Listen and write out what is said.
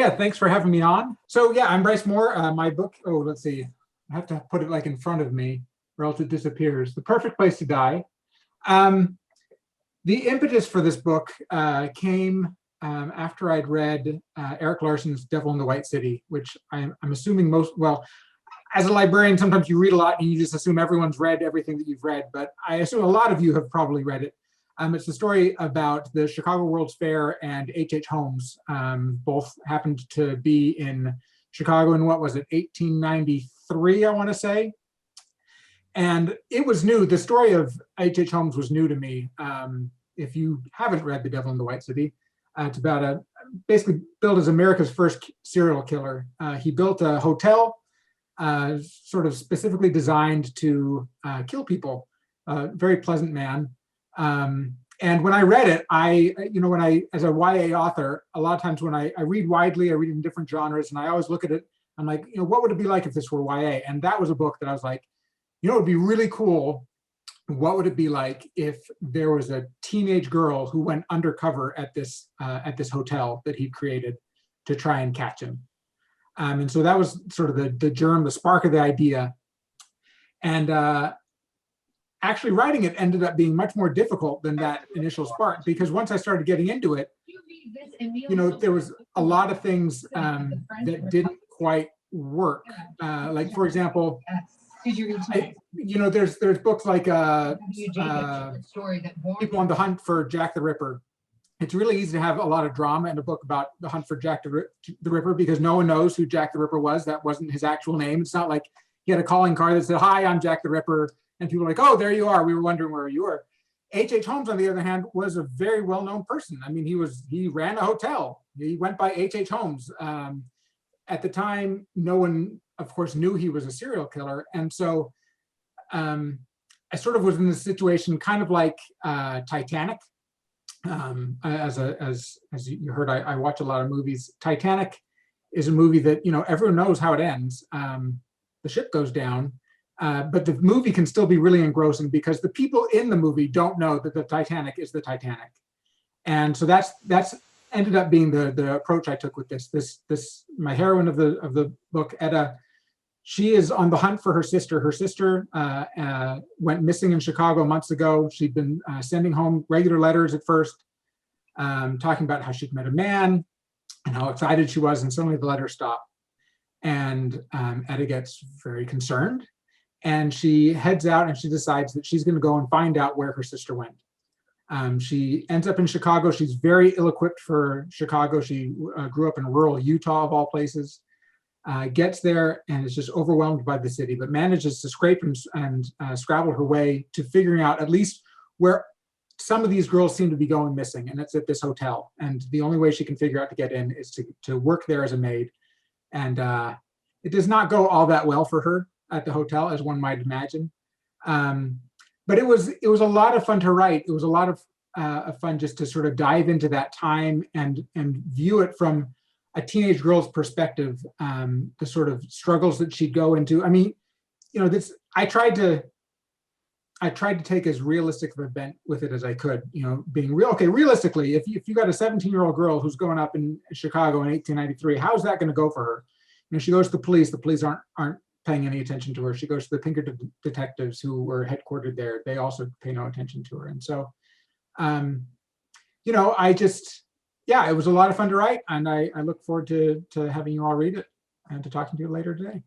Yeah, thanks for having me on. So yeah, I'm Bryce Moore. My book, oh, let's see. I have to put it like in front of me or else it disappears. The Perfect Place to Die. Um, the impetus for this book came after I'd read Eric Larson's Devil in the White City, which I'm assuming well, as a librarian, sometimes you read a lot and you just assume everyone's read everything that you've read, but I assume a lot of you have probably read it. It's the story about the Chicago World's Fair and H.H. Holmes. Both happened to be in Chicago in, what was it, 1893, I want to say. And it was new. The story of H.H. Holmes was new to me. If you haven't read The Devil in the White City, it's about basically billed as America's first serial killer. He built a hotel sort of specifically designed to kill people. Very pleasant man. And when I read it, as a YA author, a lot of times when I read widely, I read in different genres, and I always look at it, I'm like, what would it be like if this were YA? And that was a book that I was like, it would be really cool. What would it be like if there was a teenage girl who went undercover at this hotel that he'd created to try and catch him? And so that was sort of the germ, the spark of the idea. And actually writing it ended up being much more difficult than that initial spark, because once I started getting into it, there was a lot of things that didn't quite work. Like, for example, there's books like People on the Hunt for Jack the Ripper. It's really easy to have a lot of drama in a book about the hunt for Jack the Ripper because no one knows who Jack the Ripper was. That wasn't his actual name. It's not like he had a calling card that said, "Hi, I'm Jack the Ripper." And people were like, "Oh, there you are. We were wondering where you were." H.H. Holmes, on the other hand, was a very well-known person. I mean, he ran a hotel. He went by H.H. Holmes. At the time, no one, of course, knew he was a serial killer. And so I sort of was in this situation kind of like Titanic. As you heard, I watch a lot of movies. Titanic is a movie that, everyone knows how it ends. The ship goes down. But the movie can still be really engrossing because the people in the movie don't know that the Titanic is the Titanic. And so that's ended up being the approach I took with this my heroine of the book, Etta. She is on the hunt for her sister. Her sister went missing in Chicago months ago. She'd been sending home regular letters at first, talking about how she'd met a man and how excited she was, and suddenly the letters stopped. And Etta gets very concerned. And she heads out and she decides that she's going to go and find out where her sister went. She ends up in Chicago. She's very ill-equipped for Chicago. She grew up in rural Utah, of all places. Gets there and is just overwhelmed by the city, but manages to scrape and scrabble her way to figuring out at least where some of these girls seem to be going missing, and it's at this hotel. And the only way she can figure out to get in is to work there as a maid. And it does not go all that well for her at the hotel, as one might imagine. But it was a lot of fun to write. It was a lot of fun just to sort of dive into that time and view it from a teenage girl's perspective, the sort of struggles that she'd go into. I mean, I tried to take as realistic of a bent with it as I could, being real. Okay, realistically, if you got a 17-year-old girl who's growing up in Chicago in 1893, how's that going to go for her? She goes to the police aren't paying any attention to her. She goes to the Pinkerton detectives who were headquartered there. They also pay no attention to her. And so, it was a lot of fun to write, and I look forward to having you all read it and to talking to you later today.